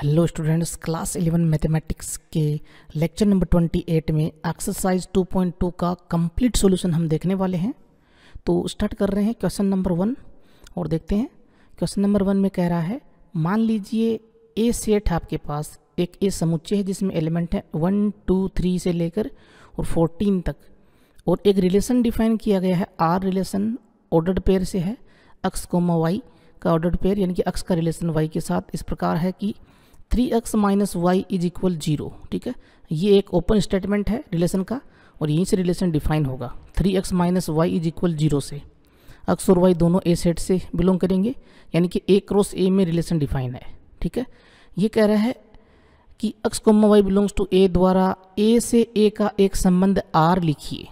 Hello students, class 11 mathematics के lecture number 28 में exercise 2.2 का कंप्लीट सॉल्यूशन हम देखने वाले हैं। तो स्टार्ट कर रहे हैं क्वेश्चन नंबर 1 और देखते हैं। क्वेश्चन नंबर 1 में कह रहा है, मान लीजिए ए सेट है आपके पास, एक ए समुच्चय है जिसमें एलिमेंट है 1, 2, 3 से लेकर और 14 तक, और एक रिलेशन डिफाइन किया गया है। आर रिलेशन ऑर्डर्ड पेयर से है, एक्स कोमा वाई का ऑर्डर्ड पेयर यानी कि एक्स का रिलेशन वाई के साथ इस प्रकार है कि 3x minus y is equal 0। ठीक है, ये एक ओपन स्टेटमेंट है रिलेशन का और यहीं से रिलेशन डिफाइन होगा। 3x minus y is equal 0 से x और y दोनों ए सेट से बिलोंग करेंगे, यानी कि a क्रॉस a में रिलेशन डिफाइन है। ठीक है, ये कह रहा है कि x comma y belongs to a द्वारा a से a का एक संबंध r लिखिए,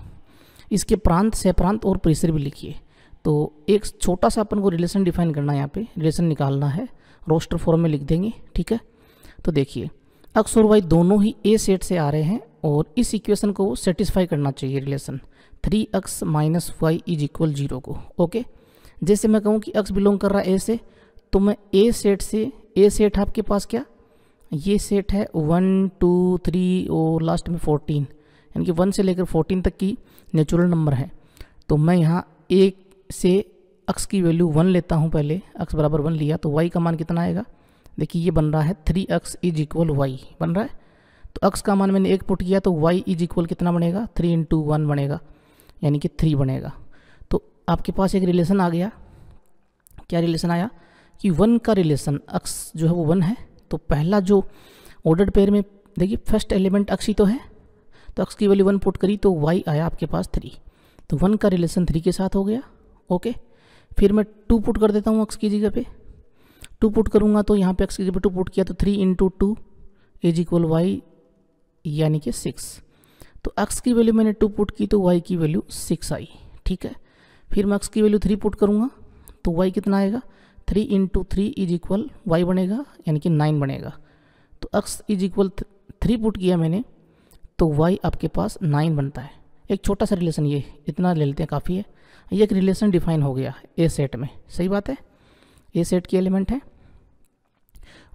इसके प्रांत, सहप्रांत और परिसर भी लिखिए। तो एक छोटा सा अपन को रिलेशन डिफाइन करना है, यहाँ पे रिलेशन निकालना है, रोस्टर फॉर्म में लिख देंगे। ठीक है, तो देखिए x और y दोनों ही a सेट से आ रहे हैं और इस इक्वेशन को सेटिस्फाई करना चाहिए relation 3x minus y is equal 0 को। ओके, जैसे मैं कहूँ कि x बिलोंग कर रहा है a से, तो मैं a सेट से, a सेट आपके पास क्या, ये सेट है 1, 2, 3 और लास्ट में 14, यानी कि 1 से लेकर 14 तक की नेचुरल नंबर है। तो मैं यहाँ a से x की वैल्यू 1 लेता हूँ, पहले x बराबर 1 लिया तो y का मान कितना आएगा, देखिए ये बन रहा है 3x इज इक्वल वाई बन रहा है। तो x का मान मैंने 1 पुट किया तो y इज इक्वल कितना बनेगा, 3 इंटू 1 बनेगा, यानी कि 3 बनेगा। तो आपके पास एक रिलेशन आ गया। क्या रिलेशन आया कि 1 का रिलेशन x जो है वो 1 है। तो पहला जो ऑर्डर्ड पेयर में देखिए फर्स्ट एलिमेंट x ही तो है, तो x की वैल्यू 1 पुट करी तो y आया आपके पास 3। तो 1 का रिलेशन 3 के साथ हो गया। ओके, फिर मैं 2 पुट कर देता हूँ x की जगह पे। 2 पुट करूँगा तो यहाँ पे x की जगह पे 2 पुट किया तो 3 इंटू 2 इज इक्वल वाई यानी कि 6। तो x की वैल्यू मैंने 2 पुट की तो y की वैल्यू 6 आई। ठीक है, फिर मैं x की वैल्यू 3 पुट करूँगा तो y कितना आएगा, 3 इंटू 3 इज इक्वल वाई बनेगा, यानी कि 9 बनेगा। तो x इज इक्वल 3 पुट किया मैंने तो y आपके पास 9 बनता है। एक छोटा सा रिलेशन, ये इतना ले लेते हैं, काफ़ी है। ये एक रिलेशन डिफाइन हो गया ए सेट में, सही बात है। ए सेट की एलिमेंट है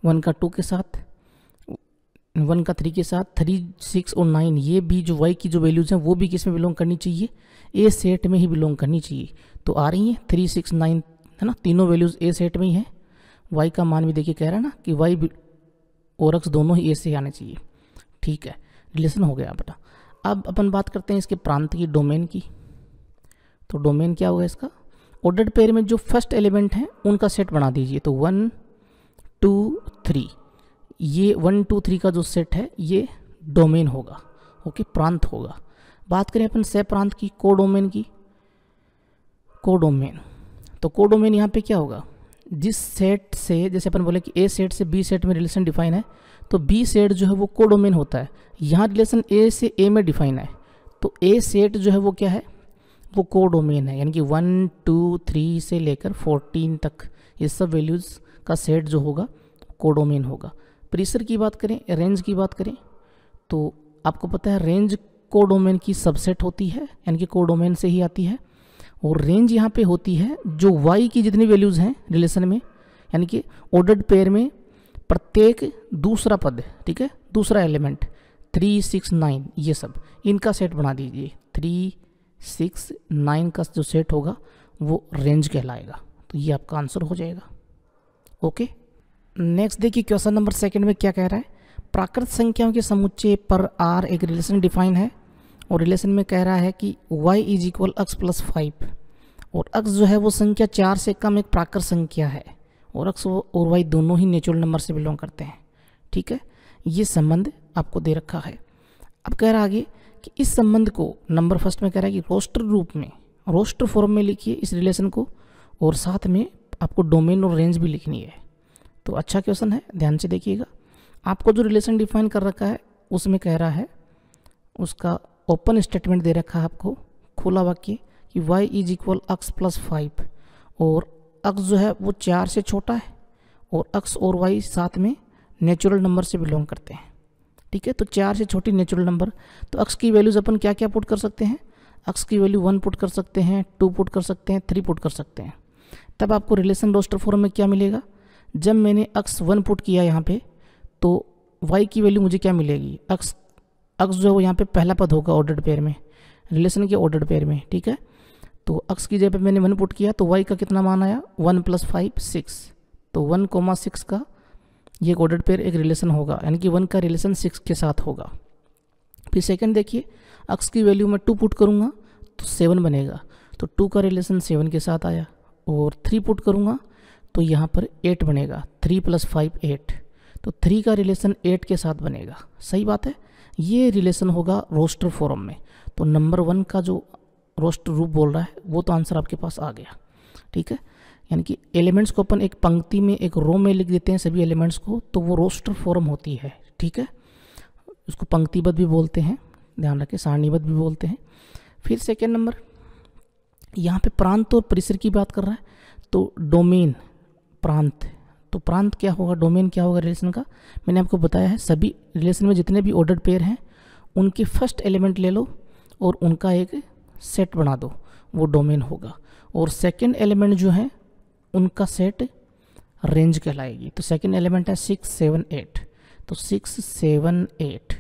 1 का 2 के साथ, 1 का 3 के साथ, 3, 6 और 9, ये भी जो y की जो वैल्यूज़ हैं वो भी किस में बिलोंग करनी चाहिए, ए सेट में ही बिलोंग करनी चाहिए। तो आ रही हैं 3, 6, 9 है ना, तीनों वैल्यूज़ ए सेट में ही हैं। y का मान भी देखिए कह रहा है ना कि y और x दोनों ही ए से आने चाहिए। ठीक है, रिलेशन हो गया बेटा। अब अपन बात करते हैं इसके प्रांत की, डोमेन की। तो डोमेन क्या होगा इसका, ऑर्डर्ड पेयर में जो फर्स्ट एलिमेंट हैं उनका सेट बना दीजिए। तो 1, 2, 3, ये 1, 2, 3 का जो सेट है ये डोमेन होगा। ओके, प्रांत होगा। बात करें अपन सह प्रांत की, कोडोमेन की। कोडोमेन, तो कोडोमेन यहाँ पे क्या होगा, जिस सेट से, जैसे अपन बोले कि ए सेट से बी सेट में रिलेशन डिफाइन है, तो बी सेट जो है वो कोडोमेन होता है। यहाँ रिलेशन ए से ए में डिफाइन है, तो ए सेट जो है वो क्या है, वो कोडोमेन है, यानी कि 1, 2, 3 से लेकर 14 तक ये सब वैल्यूज़ का सेट जो होगा कोडोमेन होगा। परिसर की बात करें, रेंज की बात करें, तो आपको पता है रेंज कोडोमेन की सबसेट होती है, यानी कि कोडोमेन से ही आती है। और रेंज यहाँ पे होती है जो y की जितनी वैल्यूज़ हैं रिलेशन में, यानी कि ऑर्डर्ड पेयर में प्रत्येक दूसरा पद, ठीक है, दूसरा एलिमेंट 3, 6, 9 ये सब, इनका सेट बना दीजिए। 3, 6, 9 का जो सेट होगा वो रेंज कहलाएगा। तो ये आपका आंसर हो जाएगा। ओके, नेक्स्ट देखिए क्वेश्चन नंबर 2 में क्या कह रहा है, प्राकृत संख्याओं के समुच्चय पर R एक रिलेशन डिफाइन है और रिलेशन में कह रहा है कि y is equal x plus 5, और x जो है वो संख्या 4 से कम एक प्राकृत संख्या है और x और y दोनों ही नेचुरल नंबर से बिलोंग करते हैं। ठीक है, ये संबंध आपको दे रखा है। अब कह रहा आगे कि इस संबंध को नंबर फर्स्ट में कह रहा है कि रोस्टर रूप में, रोस्टर फॉर्म में लिखिए इस रिलेशन को, और साथ में आपको डोमेन और रेंज भी लिखनी है। तो अच्छा क्वेश्चन है, ध्यान से देखिएगा। आपको जो रिलेशन डिफाइन कर रखा है उसमें कह रहा है, उसका ओपन स्टेटमेंट दे रखा है आपको, खुला वाक्य कि y is equal x plus 5, और x जो है वो 4 से छोटा है और x और y साथ में नेचुरल नंबर से बिलोंग करते हैं। ठीक है, तो 4 से छोटी नेचुरल नंबर, तो x की वैल्यूज़ अपन क्या क्या पुट कर सकते हैं, x की वैल्यू 1 पुट कर सकते हैं, 2 पुट कर सकते हैं, 3 पुट कर सकते हैं। तब आपको रिलेशन रोस्टर फॉर्म में क्या मिलेगा, जब मैंने x 1 पुट किया यहाँ पे तो y की वैल्यू मुझे क्या मिलेगी, अक्स जो है वो यहाँ पे पहला पद होगा ऑर्डर्ड पेयर में, रिलेशन के ऑर्डर्ड पेयर में, ठीक है। तो अक्स की जगह पे मैंने 1 पुट किया तो y का कितना मान आया, 1 + 5 6। तो 1,6 का ये ऑर्डर्ड पेयर एक रिलेशन होगा, यानी कि 1 का रिलेशन 6 के साथ होगा। फिर सेकंड देखिए, अक्स की वैल्यू मैं 2 पुट करूँगा तो 7 बनेगा, तो 2 का रिलेशन 7 के साथ आया। और 3 पुट करूँगा तो यहाँ पर 8 बनेगा, 3 + 5 8, तो 3 का रिलेशन 8 के साथ बनेगा। सही बात है, ये रिलेशन होगा रोस्टर फॉर्म में। तो नंबर 1 का जो रोस्टर रूप बोल रहा है वो तो आंसर आपके पास आ गया, ठीक है। यानी कि एलिमेंट्स को अपन एक पंक्ति में, एक रो में लिख देते हैं सभी एलिमेंट्स को, तो वो रोस्टर फॉर्म होती है, ठीक है। उसको पंक्तिबद्ध भी बोलते हैं, ध्यान रखें, सारणीबद्ध भी बोलते हैं। फिर सेकेंड नंबर, यहाँ पे प्रांत और परिसर की बात कर रहा है, तो डोमेन, प्रांत, तो प्रांत क्या होगा, डोमेन क्या होगा रिलेशन का, मैंने आपको बताया है। सभी रिलेशन में जितने भी ऑर्डर्ड पेयर हैं उनके फर्स्ट एलिमेंट ले लो और उनका एक सेट बना दो, वो डोमेन होगा। और सेकंड एलिमेंट जो है उनका सेट रेंज कहलाएगी। तो सेकंड एलिमेंट है 6 7 8, तो 6 7 8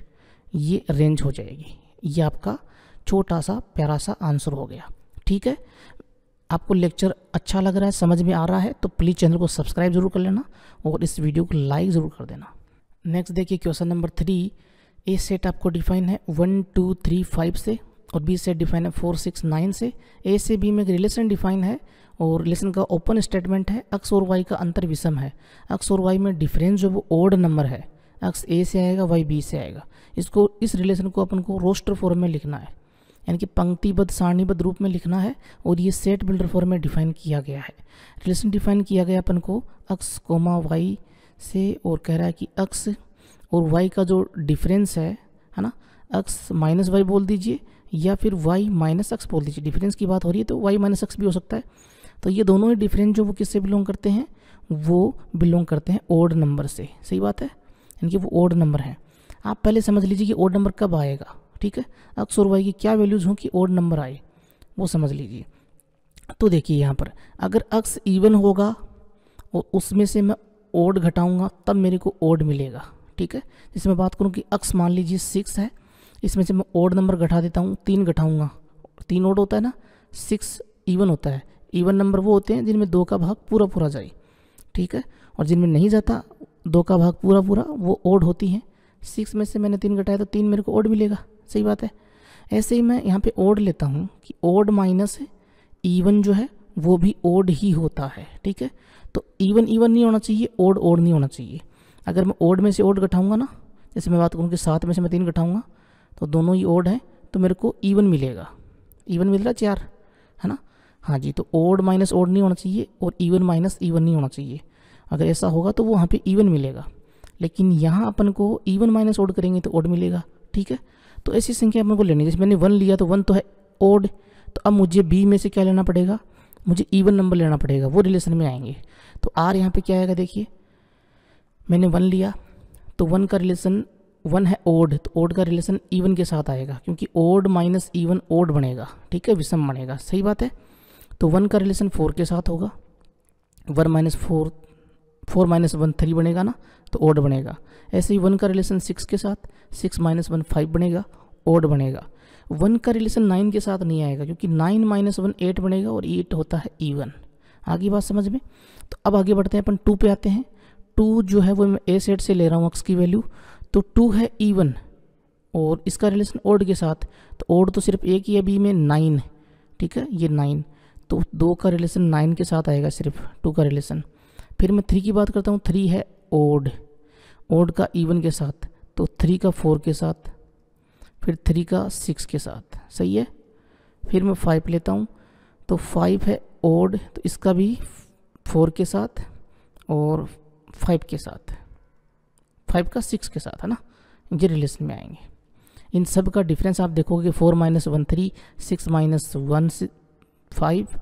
ये रेंज हो जाएगी। ये आपका छोटा सा प्यारा सा आंसर हो गया, ठीक है। आपको लेक्चर अच्छा लग रहा है, समझ में आ रहा है, तो प्लीज़ चैनल को सब्सक्राइब जरूर कर लेना और इस वीडियो को लाइक ज़रूर कर देना। नेक्स्ट देखिए क्वेश्चन नंबर 3, ए सेट आपको डिफाइन है 1 2 3 5 से और बी सेट डिफाइन है 4 6 9 से। ए से बी में एक रिलेशन डिफाइन है और रिलेशन का ओपन स्टेटमेंट है, एक्स और वाई का अंतर विषम है। एक्स और वाई में डिफरेंस जो वो ओड नंबर है, एक्स ए से आएगा वाई बी से आएगा। इसको, इस रिलेशन को अपन को रोस्टर फॉर्म में लिखना है, यानी कि पंक्तिबद्ध सारणीबद्ध रूप में लिखना है। और ये सेट बिल्डर फॉर्म में डिफाइन किया गया है। रिलेशन डिफाइन किया गया अपन को एक्स कोमा वाई से, और कह रहा है कि एक्स और वाई का जो डिफरेंस है ना, एक्स माइनस वाई बोल दीजिए या फिर वाई माइनस एक्स बोल दीजिए। डिफरेंस की बात हो रही है तो वाई माइनस एक्स भी हो सकता है। तो ये दोनों ही डिफरेंस जो वो किससे बिलोंग करते हैं, वो बिलोंग करते हैं ओड नंबर से। सही बात है, यानी कि वो ओड नंबर है। आप पहले समझ लीजिए कि ओड नंबर कब आएगा, ठीक है। एक्स और वाई की क्या वैल्यूज़ हों कि ओड नंबर आए, वो समझ लीजिए। तो देखिए यहाँ पर अगर एक्स इवन होगा और उसमें से मैं ओड घटाऊंगा तब मेरे को ओड मिलेगा, ठीक है। जैसे मैं बात करूँ कि एक्स मान लीजिए 6 है, इसमें से मैं ओड नंबर घटा देता हूँ, 3 घटाऊंगा, 3 ओड होता है ना, 6 इवन होता है। इवन नंबर वो होते हैं जिनमें 2 का भाग पूरा पूरा जाए, ठीक है। और जिनमें नहीं जाता 2 का भाग पूरा पूरा, वो ओड होती हैं। 6 में से मैंने 3 घटाया तो 3 मेरे को ओड मिलेगा। सही बात है। ऐसे ही मैं यहाँ पे ओड लेता हूँ कि ओड माइनस इवन जो है वो भी ओड ही होता है, ठीक है। तो इवन इवन नहीं होना चाहिए, ओड ओड नहीं होना चाहिए। अगर मैं ओड में से ओड घटाऊंगा ना, जैसे मैं बात करूँ कि 7 में से मैं 3 घटाऊंगा तो दोनों ही ओड हैं, तो मेरे को इवन मिलेगा। इवन मिल रहा है 4, है ना। हाँ जी, तो ओड माइनस ओड नहीं होना चाहिए और इवन माइनस इवन नहीं होना चाहिए। अगर ऐसा होगा तो वो वहाँ पे इवन मिलेगा, लेकिन यहाँ अपन को इवन माइनस ओड करेंगे तो ओड मिलेगा, ठीक है। तो ऐसी संख्या अपन को लेनी है। जैसे मैंने 1 लिया तो 1 तो है ओड, तो अब मुझे बी में से क्या लेना पड़ेगा, मुझे इवन नंबर लेना पड़ेगा, वो रिलेशन में आएंगे। तो आर यहाँ पे क्या आएगा, देखिए मैंने 1 लिया तो 1 का रिलेशन 1 है ओड, तो ओड का रिलेशन इवन के साथ आएगा, क्योंकि ओड माइनस इवन ओड बनेगा, ठीक है, विषम बनेगा। सही बात है। तो 1 का रिलेशन 4 के साथ होगा, 1 माइनस 4, 4 माइनस 1 3 बनेगा ना, तो ओड बनेगा। ऐसे ही 1 का रिलेशन 6 के साथ, 6 माइनस 1 5 बनेगा, ओड बनेगा। 1 का रिलेशन 9 के साथ नहीं आएगा, क्योंकि 9 माइनस 1 8 बनेगा और 8 होता है इवन। आगे बात समझ में। तो अब आगे बढ़ते हैं, अपन 2 पे आते हैं। 2 जो है वो मैं ए सेट से ले रहा हूँ एक्स की वैल्यू, तो 2 है इवन और इसका रिलेशन ओड के साथ, तो ओड तो सिर्फ एक ही है बी में, 9, ठीक है, ये 9, तो 2 का रिलेशन 9 के साथ आएगा, सिर्फ 2 का रिलेशन। फिर मैं 3 की बात करता हूँ, 3 है ओड, ओड का इवन के साथ, तो 3 का 4 के साथ, फिर 3 का 6 के साथ। सही है। फिर मैं 5 लेता हूँ, तो 5 है ओड, तो इसका भी 4 के साथ और 5 के साथ, 5 का 6 के साथ, है ना, ये रिलेशन में आएंगे। इन सब का डिफरेंस आप देखोगे, 4 माइनस 1 3, 6 माइनस 1 5,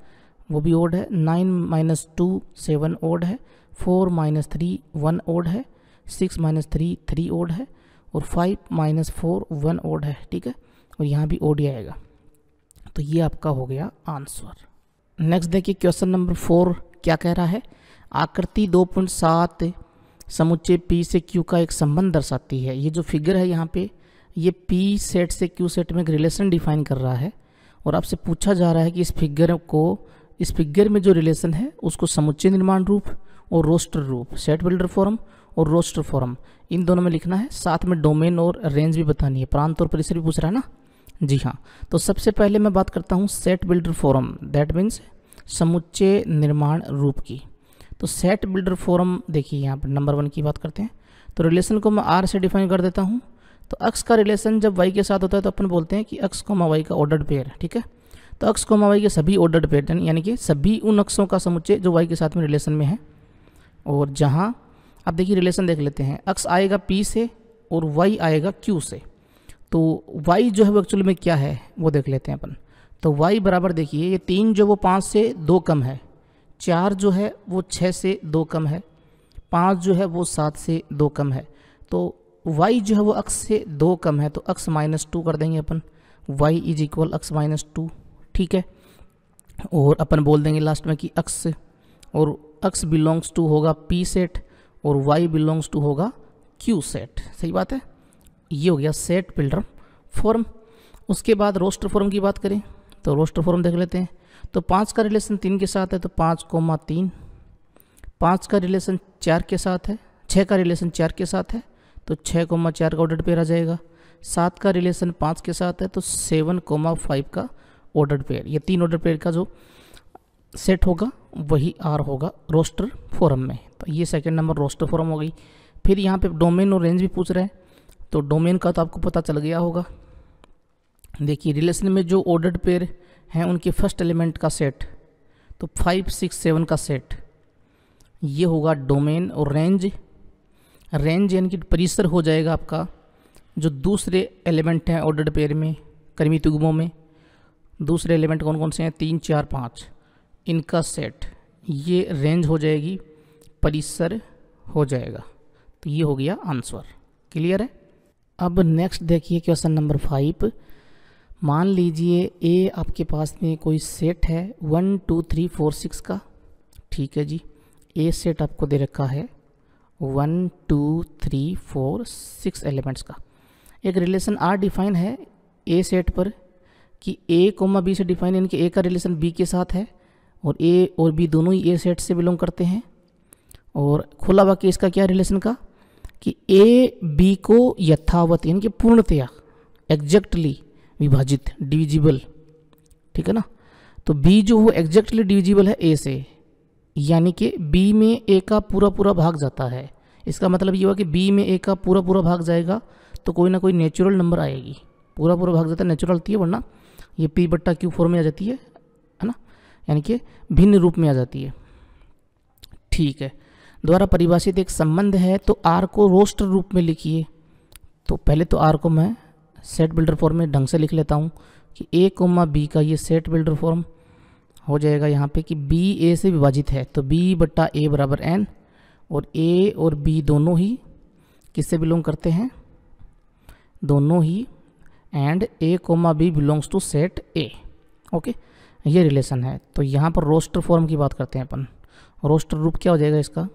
वो भी ओड है, 9 माइनस 2 7 ओड है, 4 माइनस 3 1 ओड है, 6 माइनस 3 3 ओड है और 5 माइनस 4 1 ओड है, ठीक है। और यहाँ भी ओड ही आएगा। तो ये आपका हो गया आंसर। नेक्स्ट देखिए क्वेश्चन नंबर 4 क्या कह रहा है। आकृति 2.7 समुच्चय P से Q का एक संबंध दर्शाती है। ये जो फिगर है यहाँ पे, ये P सेट से Q सेट में एक रिलेशन डिफाइन कर रहा है और आपसे पूछा जा रहा है कि इस फिगर में जो रिलेशन है उसको समुच्चय निर्माण रूप और रोस्टर रूप, सेट बिल्डर फॉर्म और रोस्टर फॉर्म, इन दोनों में लिखना है। साथ में डोमेन और रेंज भी बतानी है, प्रांत और परिसर भी पूछ रहा है ना। जी हाँ, तो सबसे पहले मैं बात करता हूँ set builder form, that means समुच्चय निर्माण रूप की। तो सेट बिल्डर फॉर्म देखिए, यहाँ पर नंबर 1 की बात करते हैं। तो रिलेशन को मैं R से डिफाइन कर देता हूँ। तो अक्स का रिलेशन जब y के साथ होता है तो अपन बोलते हैं कि अक्स कोमा y का ऑर्डर्ड पेयर, ठीक है। तो अक्स कोमा y के सभी ऑर्डर्ड पेयर यानी कि सभी उन अक्षों का समुच्चय जो y के साथ में रिलेशन में है। और जहाँ अब देखिए रिलेशन देख लेते हैं, अक्स आएगा P से और y आएगा Q से। तो y जो है वो एक्चुअली में क्या है वो देख लेते हैं अपन। तो y बराबर देखिए, ये 3 जो वो 5 से 2 कम है, 4 जो है वो 6 से 2 कम है, 5 जो है वो 7 से 2 कम है। तो y जो है वो अक्स से 2 कम है, तो अक्स -2 कर देंगे अपन, y इज इक्वल अक्स -2, ठीक है। और अपन बोल देंगे लास्ट में कि अक्स और अक्स बिलोंग्स टू होगा P सेट और y बिलोंग्स टू होगा Q सेट। सही बात है, ये हो गया सेट बिल्डर फॉर्म। उसके बाद रोस्टर फॉर्म की बात करें तो रोस्टर फॉर्म देख लेते हैं। तो 5 का रिलेशन 3 के साथ है तो 5,3, 5 का रिलेशन 4 के साथ है, 6 का रिलेशन 4 के साथ है तो 6,4 का ऑर्डर्ड पेयर आ जाएगा। 7 का रिलेशन 5 के साथ है तो 7,5 का ऑर्डर्ड पेयर। ये 3 ऑर्डर पेयर का जो सेट होगा वही R होगा रोस्टर फॉर्म में। तो ये सेकंड नंबर रोस्टर फॉर्म हो गई। फिर यहाँ पे डोमेन और रेंज भी पूछ रहे हैं, तो डोमेन का तो आपको पता चल गया होगा। देखिए रिलेशन में जो ऑर्डर्ड पेयर हैं उनके फर्स्ट एलिमेंट का सेट, तो 5, 6, 7 का सेट, ये होगा डोमेन। और रेंज यानी कि परिसर हो जाएगा आपका जो दूसरे एलिमेंट हैं ऑर्डर्ड पेयर में, क्रमिक युग्मों में दूसरे एलिमेंट कौन कौन से हैं, 3, 4, 5, इनका सेट, ये रेंज हो जाएगी, परिसर हो जाएगा। तो ये हो गया आंसर। क्लियर है। अब नेक्स्ट देखिए क्वेश्चन नंबर 5। मान लीजिए ए आपके पास में कोई सेट है 1, 2, 3, 4, 6 का, ठीक है जी। ए सेट आपको दे रखा है 1, 2, 3, 4, 6 एलिमेंट्स का। एक रिलेशन R डिफाइन है ए सेट पर कि A, B से डिफाइन, यानी कि A का रिलेशन B के साथ है और A और B दोनों ही A सेट से बिलोंग करते हैं। और खुला वाक्य इसका क्या रिलेशन का कि A B को यथावत यानी कि पूर्णतया एग्जैक्टली विभाजित, डिविजिबल, ठीक है ना। तो B जो वो एग्जैक्टली डिविजिबल है A से, यानी कि B में A का पूरा भाग जाता है। इसका मतलब ये हुआ कि B में A का पूरा भाग जाएगा तो कोई ना कोई नेचुरल नंबर आएगी। पूरा भाग जाता है नेचुरल आती है, वरना ये P/Q फॉर्म में आ जाती है ना, यानी कि भिन्न रूप में आ जाती है। ठीक है, द्वारा परिभाषित एक संबंध है तो R को रोस्टर रूप में लिखिए। तो पहले तो R को मैं सेट बिल्डर फॉर्म में ढंग से लिख लेता हूँ कि A, B का ये सेट बिल्डर फॉर्म हो जाएगा यहाँ पे कि B A से विभाजित है तो B/A बराबर N, और A और B दोनों ही किससे बिलोंग करते हैं, दोनों ही, and A, B belongs to set A। Okay, ये रिलेशन है। तो यहाँ पर रोस्टर फॉर्म की बात करते हैं अपन। रोस्टर रूप क्या हो जाएगा इसका,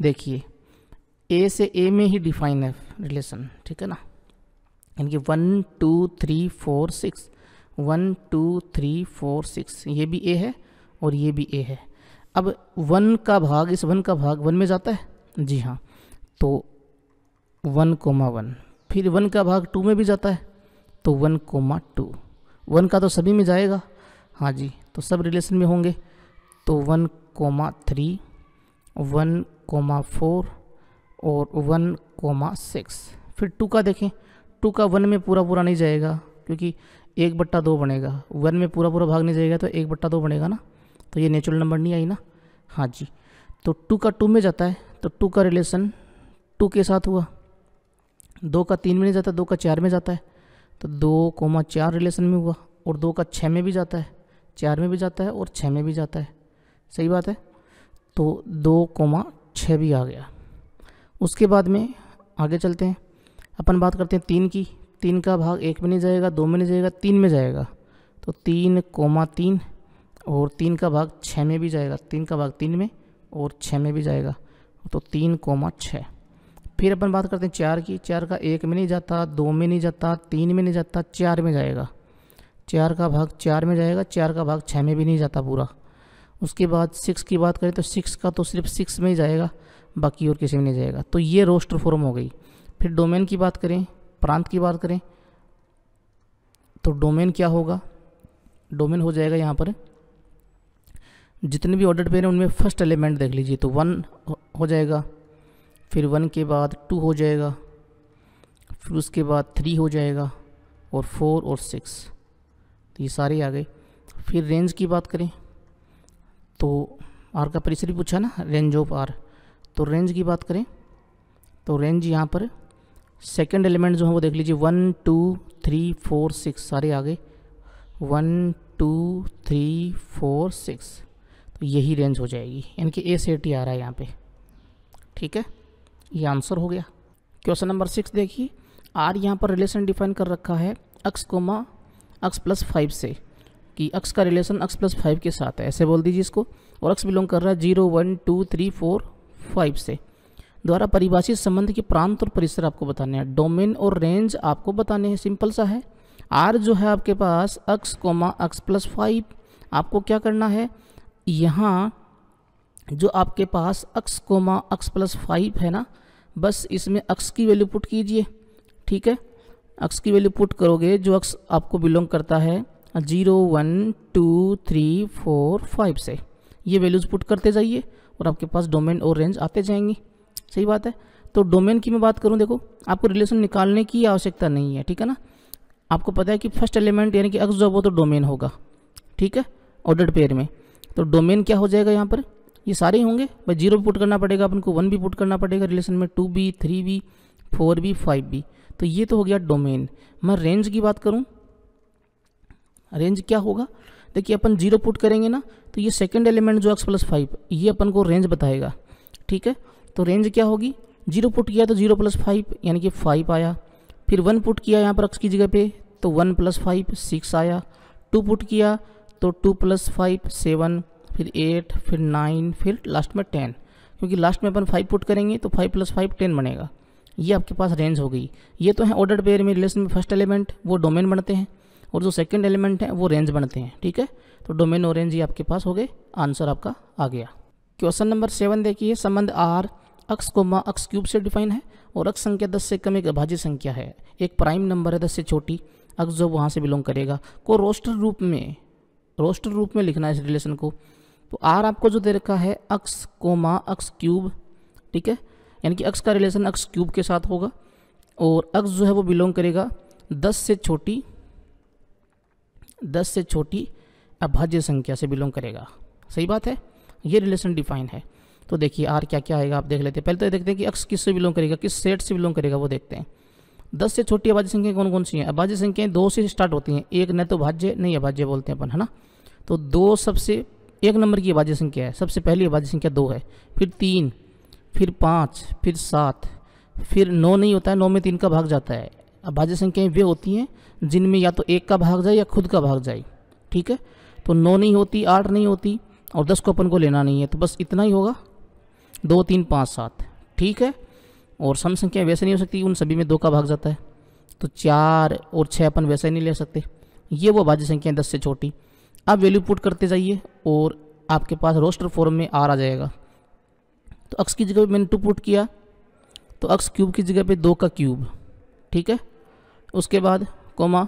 देखिए A से A में ही डिफाइन है रिलेशन, ठीक है ना, यानी कि 1, 2, 3, 4, 6, 1, 2, 3, 4, 6, ये भी A है और ये भी A है। अब 1 का भाग, इस 1 का भाग 1 में जाता है, जी हाँ, तो 1,1, फिर 1 का भाग 2 में भी जाता है तो 1,2, 1 का तो सभी में जाएगा, हाँ जी, तो सब रिलेशन में होंगे। तो 1,3, 1,4 और 1,6। फिर 2 का देखें, 2 का 1 में पूरा नहीं जाएगा क्योंकि 1/2 बनेगा, 1 में पूरा भाग नहीं जाएगा तो 1/2 बनेगा ना, तो ये नेचुरल नंबर नहीं आई ना, हाँ जी। तो 2 का 2 में जाता है तो 2 का रिलेशन 2 के साथ हुआ, 2 का 3 में नहीं जाता, 2 का 4 में जाता है तो 2,4 रिलेशन में हुआ, और 2 का 6 में भी जाता है, 4 में भी जाता है और 6 में भी जाता है, सही बात है। तो 2,6 भी आ गया। उसके बाद में आगे चलते हैं, अपन बात करते हैं 3 की। 3 का भाग 1 में नहीं जाएगा, 2 में नहीं जाएगा, 3 में जाएगा तो 3,3, और 3 का भाग 6 में भी जाएगा, 3 का भाग 3 में और 6 में भी जाएगा, तो 3,6। फिर अपन बात करते हैं 4 की। 4 का 1 में नहीं जाता, 2 में नहीं जाता, 3 में नहीं जाता, 4 में जाएगा। 4 का भाग 4 में जाएगा, 4 का भाग 6 में भी नहीं जाता पूरा। उसके बाद 6 की बात करें तो 6 का तो सिर्फ 6 में ही जाएगा, बाकी और किसी में नहीं जाएगा। तो ये रोस्टर फॉर्म हो गई। फिर डोमेन की बात करें, प्रांत की बात करें, तो डोमेन क्या होगा? डोमेन हो जाएगा यहाँ पर जितने भी ऑर्डर्ड पेयर हैं उनमें फर्स्ट एलिमेंट देख लीजिए, तो 1 हो जाएगा, फिर 1 के बाद 2 हो जाएगा, फिर उसके बाद 3 हो जाएगा, और 4 और 6, तो ये सारे आ गए। फिर रेंज की बात करें तो आर का परिसर भी पूछा ना, रेंज ऑफ आर। तो रेंज की बात करें तो रेंज यहाँ पर सेकंड एलिमेंट जो है वो देख लीजिए, 1 2 3 4 6 सारे आ गए, 1 2 3 4 6, तो यही रेंज हो जाएगी, यानी कि ए से टी आ रहा है यहाँ पे। ठीक है, ये आंसर हो गया। क्वेश्चन नंबर 6 देखिए, आर यहाँ पर रिलेशन डिफाइन कर रखा है x, x प्लस 5 से, कि x का रिलेशन x प्लस 5 के साथ है, ऐसे बोल दीजिए इसको। और x बिलोंग कर रहा है 0 1 2 3 4 5 से। द्वारा परिभाषित संबंध के प्रांत और परिसर आपको बताने हैं, डोमेन और रेंज आपको बताने हैं। सिंपल सा है। आर जो है आपके पास x, x प्लस 5, आपको क्या करना है, यहाँ जो आपके पास x, x प्लस 5 है ना, बस इसमें x की वैल्यू पुट कीजिए। ठीक है, x की वैल्यू पुट करोगे जो x आपको बिलोंग करता है 0 1 2 3 4 5 से, ये वैल्यूज़ पुट करते जाइए और आपके पास डोमेन और रेंज आते जाएंगी। सही बात है। तो डोमेन की मैं बात करूं, देखो आपको रिलेशन निकालने की आवश्यकता नहीं है, ठीक है ना। आपको पता है कि फर्स्ट एलिमेंट यानी कि x जो वो तो डोमेन होगा, ठीक है, ऑर्डर्ड पेयर में। तो डोमेन क्या हो जाएगा यहाँ पर, ये सारे ही होंगे भाई। 0 भी पुट करना पड़ेगा अपन को, 1 भी पुट करना पड़ेगा रिलेशन में, 2b 3b 4b 5b, तो ये तो हो गया डोमेन। मैं रेंज की बात करूँ, रेंज क्या होगा, देखिए अपन 0 पुट करेंगे ना, तो ये सेकंड एलिमेंट जो x प्लस 5 ये अपन को रेंज बताएगा। ठीक है, तो रेंज क्या होगी, 0 पुट किया तो 0 प्लस 5 यानी कि 5 आया। फिर 1 पुट किया यहाँ पर x की जगह पे तो 1 प्लस 5 6 आया। 2 पुट किया तो 2 प्लस 5 7, फिर 8, फिर 9, फिर लास्ट में 10, क्योंकि लास्ट में अपन 5 पुट करेंगे तो 5 प्लस 5 10 बनेगा। ये आपके पास रेंज हो गई। ये तो है ऑर्डर्ड पेयर में रिलेशन में फर्स्ट एलिमेंट वो डोमेन बनते हैं और जो सेकंड एलिमेंट है वो रेंज बनते हैं। ठीक है, तो डोमेन और रेंज ये आपके पास हो गए, आंसर आपका आ गया। क्वेश्चन नंबर 7 देखिए, संबंध r x, x क्यूब से डिफाइन है और x संख्या 10 से कम एक अभाज्य संख्या है, एक प्राइम नंबर है 10 से छोटी, x जो वहाँ से बिलोंग करेगा को रोस्टर रूप में लिखना है इस रिलेशन को। तो r आपको जो दे रखा है x, x क्यूब, ठीक है, यानी कि x का रिलेशन x क्यूब के साथ होगा और x जो है वो बिलोंग करेगा 10 से छोटी अभाज्य संख्या से बिलोंग करेगा। सही बात है, ये रिलेशन डिफाइन है। तो देखिए आर क्या क्या आएगा आप देख लेते हैं। पहले तो देखते हैं कि x किस से बिलोंग करेगा, किस सेट से बिलोंग करेगा वो देखते हैं। 10 से छोटी अभाज्य संख्या कौन कौन सी हैं, अभाज्य संख्याएं 2 से स्टार्ट होती हैं, एक न तो भाज्य नहीं अभाज्य बोलते हैं अपन, है ना। तो 2 सबसे 1 नंबर की अभाज्य संख्या है, सबसे पहली अभाज्य संख्या 2 है, फिर 3, फिर 5, फिर 7, फिर 9 नहीं होता है, 9 में 3 का भाग जाता है। अभाज्य संख्याएं वे होती हैं जिनमें या तो 1 का भाग जाए या खुद का भाग जाए। ठीक है, तो 9 नहीं होती, 8 नहीं होती और 10 को अपन को लेना नहीं है, तो बस इतना ही होगा, 2 3 5 7। ठीक है, और सम संख्या वैसे नहीं हो सकती, उन सभी में 2 का भाग जाता है, तो 4 और 6 अपन वैसे नहीं ले सकते। ये वो अभाज्य संख्या है 10 से छोटी। अब वैल्यू पुट करते जाइए और आपके पास रोस्टर फॉर्म में आर आ जाएगा। तो x की जगह पे मैंने 2 पुट किया तो x क्यूब की जगह पे 2 का क्यूब। ठीक है, उसके बाद कोमा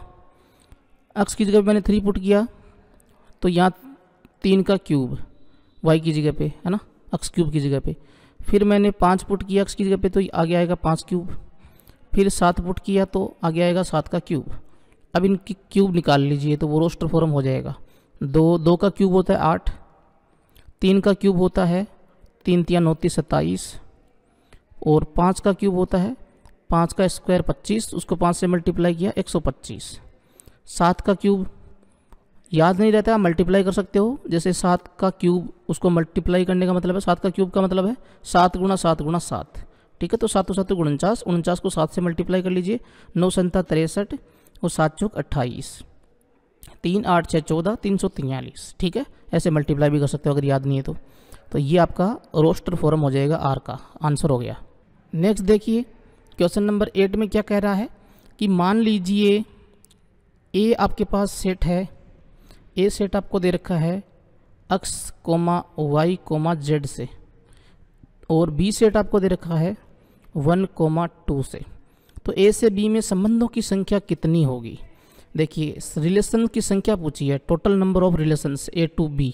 x की जगह पे मैंने 3 पुट किया तो यहाँ 3 का क्यूब y की जगह पे, है ना, x क्यूब की जगह पे। फिर मैंने 5 पुट किया x की जगह पे तो आगे आएगा 5 क्यूब। फिर 7 पुट किया तो आगे आएगा 7 का क्यूब। अब इनकी क्यूब निकाल लीजिए तो वो रोस्टर फॉर्म हो जाएगा। 2 का क्यूब होता है 8, 3 का क्यूब होता है 3 3 9 27 और 5 का क्यूब होता है 5 का स्क्वायर 25, उसको 5 से मल्टीप्लाई किया 125। 7 का क्यूब याद नहीं रहता, आप मल्टीप्लाई कर सकते हो, जैसे 7 का क्यूब उसको मल्टीप्लाई करने का मतलब है, 7 का क्यूब का मतलब है 7 गुणा 7 गुणा 7। ठीक है, तो 7 7 49, 49 को 7 से मल्टीप्लाई कर लीजिए, 9 7 63 और 7 चौक 28, 3 8 6 14 343। ठीक है, ऐसे मल्टीप्लाई भी कर सकते हो अगर याद नहीं है तो। तो ये आपका रोस्टर फॉर्म हो जाएगा आर का, आंसर हो गया। नेक्स्ट देखिए क्वेश्चन नंबर 8 में क्या कह रहा है कि मान लीजिए ए आपके पास सेट है, ए सेट आपको दे रखा है x, y, z से, और बी सेट आपको दे रखा है 1, 2 से। तो ए से बी में संबंधों की संख्या कितनी होगी? देखिए रिलेशन की संख्या पूछी है, total number of relations A to B.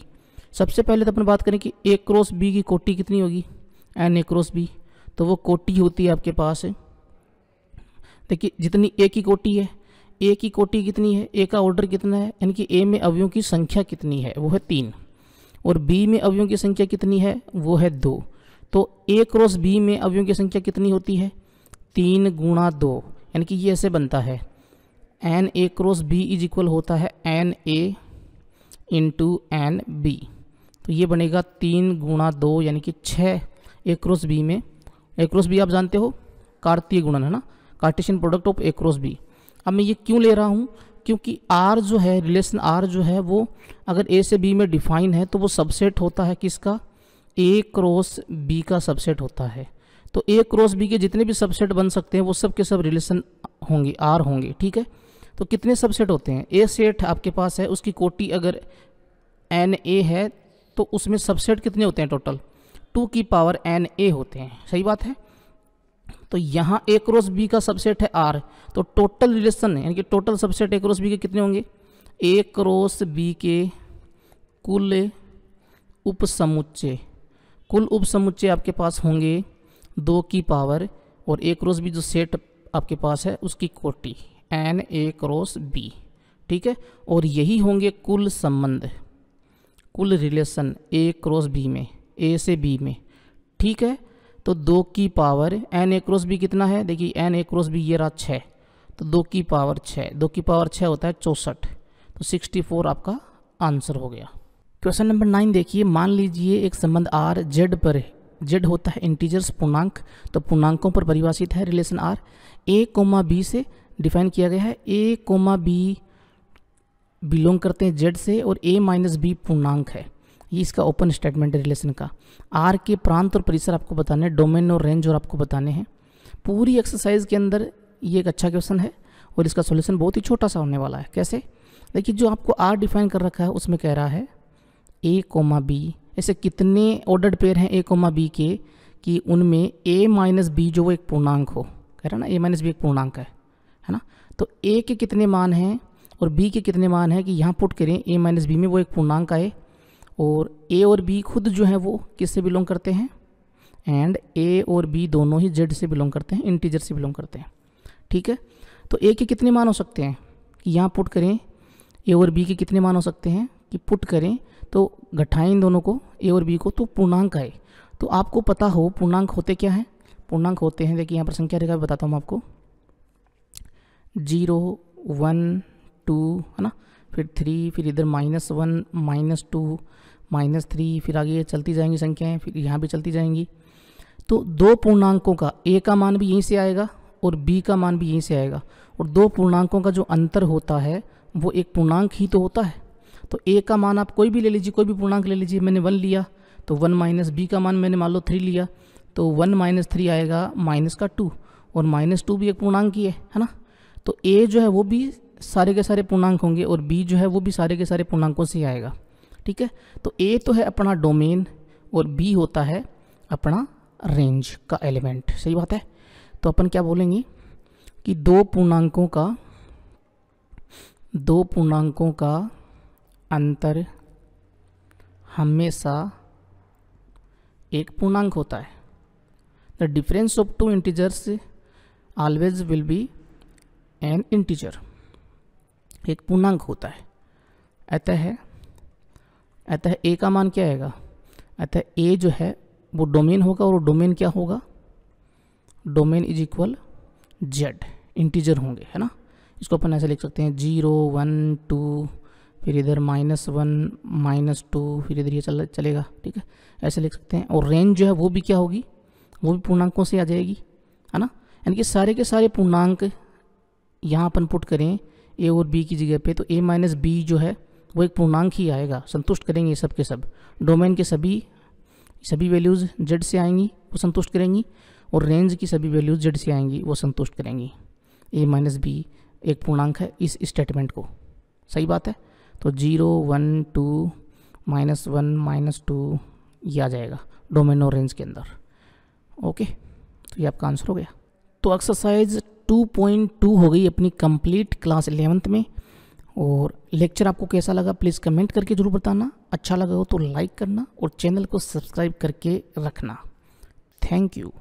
सबसे पहले तो अपन बात करें कि ए क्रॉस बी की कोटि कितनी होगी, एन ए क्रॉस बी। तो वो कोटि होती है आपके पास, देखिए जितनी ए की कोटि है, ए की कोटि कितनी है, ए का ऑर्डर कितना है, यानी कि ए में अवयवों की संख्या कितनी है, वो है 3, और बी में अवयवों की संख्या कितनी है, वो है 2। तो ए क्रॉस बी में अवयवों की संख्या कितनी होती है, 3 गुणा 2, यानी कि ये ऐसे बनता है n A cross B is equal होता है n A into n B. तो ये बनेगा 3 गुणा 2 यानी कि 6 ए क्रॉस बी में। ए क्रॉस बी आप जानते हो कार्तीय गुणन है ना, Cartesian product of A cross B. अब मैं ये क्यों ले रहा हूँ, क्योंकि आर जो है, रिलेशन आर जो है वो अगर ए से बी में डिफाइन है तो वो सबसेट होता है किसका, ए क्रॉस बी का सबसेट होता है। तो ए क्रॉस बी के जितने भी सबसेट बन सकते हैं वो सब के सब रिलेशन होंगे, आर होंगे, ठीक है। तो कितने सबसेट होते हैं, ए सेट आपके पास है, उसकी कोटि अगर एन ए है तो उसमें सबसेट कितने होते हैं, टोटल 2 की पावर एन ए होते हैं, सही बात है। तो यहाँ ए क्रॉस बी का सबसेट है आर, तो टोटल रिलेशन है यानी कि total subset A cross B के कितने होंगे, ए क्रॉस बी के कुल उपसमुच्चय, कुल उपसमुच्चय आपके पास होंगे 2 की पावर, और ए क्रॉस बी जो सेट आपके पास है उसकी कोटि एन ए क्रॉस बी, ठीक है। और यही होंगे कुल संबंध, कुल रिलेशन ए क्रॉस बी में, ए से बी में, ठीक है। तो 2 की power n A cross B कितना है, देखिए एन ए क्रॉस बी ये रहा 6, तो 2 की पावर 6, 2 की पावर 6 होता है 64, तो 64 आपका आंसर हो गया। क्वेश्चन नंबर 9 देखिए, मान लीजिए एक संबंध आर जेड पर है, जेड होता है इंटीजर्स पूर्णांक, तो पूर्णांकों पर परिभाषित है relation R, A comma B से डिफाइन किया गया है, ए कोमा बी बिलोंग करते हैं जेड से और ए माइनस बी पूर्णांक है, ये इसका ओपन स्टेटमेंट है रिलेशन का। आर के प्रांत और परिसर आपको बताने हैं, डोमेन और रेंज और आपको बताने हैं। पूरी एक्सरसाइज के अंदर ये एक अच्छा क्वेश्चन है और इसका सॉल्यूशन बहुत ही छोटा सा होने वाला है। कैसे, देखिए जो आपको आर डिफाइन कर रखा है उसमें कह रहा है ए कोमा बी, ऐसे कितने ऑर्डर्ड पेयर हैं ए कोमा बी के कि उनमें ए माइनस बी जो वो एक पूर्णांक हो, कह रहा है ना ए माइनस बी एक पूर्णांक है ना। तो ए के कितने मान हैं और बी के कितने मान हैं कि यहाँ पुट करें ए माइनस बी में वो एक पूर्णांक आए, और ए और बी खुद जो है वो किससे बिलोंग करते हैं, एंड ए और बी दोनों ही जेड से बिलोंग करते हैं, इंटीजर से बिलोंग करते हैं, ठीक है। तो ए के कितने मान हो सकते हैं कि यहाँ पुट करें, ए और बी के कितने मान हो सकते हैं कि पुट करें तो घटाएं इन दोनों को ए और बी को तो पूर्णांक आए। तो आपको पता हो पूर्णांक होते क्या हैं, पूर्णांक होते हैं, देखिए यहाँ पर संख्या रेखा बताता हूँ आपको, 0, 1, 2 है ना, फिर 3, फिर इधर -1, -2, -3, फिर आगे चलती जाएंगी संख्याएं, फिर यहाँ भी चलती जाएंगी। तो दो पूर्णांकों का ए का मान भी यहीं से आएगा और बी का मान भी यहीं से आएगा, और दो पूर्णांकों का जो अंतर होता है वो एक पूर्णांक ही तो होता है। तो ए का मान आप कोई भी ले लीजिए, कोई भी पूर्णांक ले लीजिए, मैंने 1 लिया तो 1 माइनस बी का मान मैंने मान लो 3 लिया तो 1 - 3 आएगा -2, और -2 भी एक पूर्णांक ही है ना। तो ए जो है वो भी सारे के सारे पूर्णांक होंगे और बी जो है वो भी सारे के सारे पूर्णांकों से आएगा, ठीक है। तो ए तो है अपना डोमेन और बी होता है अपना रेंज का एलिमेंट, सही बात है। तो अपन क्या बोलेंगे कि दो पूर्णांकों का अंतर हमेशा एक पूर्णांक होता है। The difference of two integers always will be an integer, एक पूर्णांक होता है। अतः ए का मान क्या आएगा, अतः ए जो है वो डोमेन होगा, और डोमेन क्या होगा, domain is equal Z, integer होंगे, है ना। इसको अपन ऐसे लिख सकते हैं 0, 1, 2, फिर इधर -1, -2, फिर इधर ये चलेगा, ठीक है, ऐसे लिख सकते हैं। और रेंज जो है वो भी क्या होगी, वो भी पूर्णांकों से आ जाएगी, है ना। यानी कि सारे के सारे पूर्णांक यहाँ अपन पुट करें ए और बी की जगह पे, तो ए माइनस बी जो है वो एक पूर्णांक ही आएगा, संतुष्ट करेंगे सब के सब। डोमेन के सभी सभी वैल्यूज़ जेड से आएंगी वो संतुष्ट करेंगी, और रेंज की सभी वैल्यूज़ जेड से आएंगी वो संतुष्ट करेंगी। ए माइनस बी एक पूर्णांक है इस स्टेटमेंट को, सही बात है। तो 0 1 2 -1 -2 ये आ जाएगा डोमेन और रेंज के अंदर। ओके, तो ये आपका आंसर हो गया। तो एक्सरसाइज 2.2 हो गई अपनी कंप्लीट क्लास 11th में। और लेक्चर आपको कैसा लगा प्लीज़ कमेंट करके ज़रूर बताना। अच्छा लगा हो तो लाइक करना और चैनल को सब्सक्राइब करके रखना। Thank you.